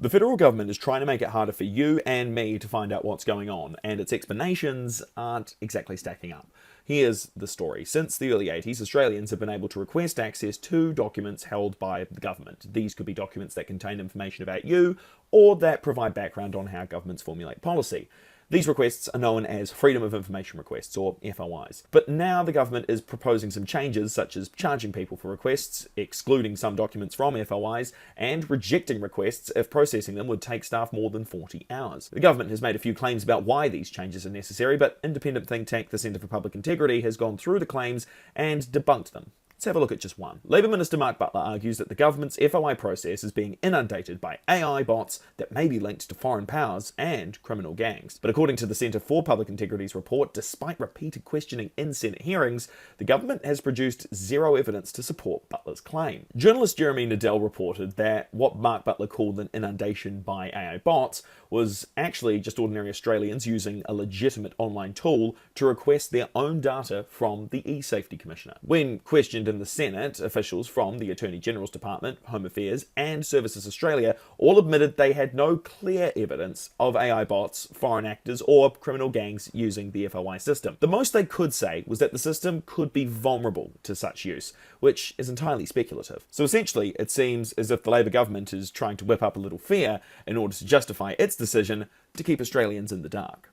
The federal government is trying to make it harder for you and me to find out what's going on, and its explanations aren't exactly stacking up. Here's the story. Since the early 80s, Australians have been able to request access to documents held by the government. These could be documents that contain information about you, or that provide background on how governments formulate policy. These requests are known as Freedom of Information Requests, or FOIs. But now the government is proposing some changes, such as charging people for requests, excluding some documents from FOIs, and rejecting requests if processing them would take staff more than 40 hours. The government has made a few claims about why these changes are necessary, but independent think tank the Centre for Public Integrity has gone through the claims and debunked them. Let's have a look at just one. Labour Minister Mark Butler argues that the government's FOI process is being inundated by AI bots that may be linked to foreign powers and criminal gangs. But according to the Centre for Public Integrity's report, despite repeated questioning in Senate hearings, the government has produced zero evidence to support Butler's claim. Journalist Jeremy Nadell reported that what Mark Butler called an inundation by AI bots was actually just ordinary Australians using a legitimate online tool to request their own data from the E-Safety Commissioner. When questioned in the Senate, officials from the Attorney General's Department, Home Affairs, and Services Australia all admitted they had no clear evidence of AI bots, foreign actors, or criminal gangs using the FOI system. The most they could say was that the system could be vulnerable to such use, which is entirely speculative. So essentially, it seems as if the Labour government is trying to whip up a little fear in order to justify its decision to keep Australians in the dark.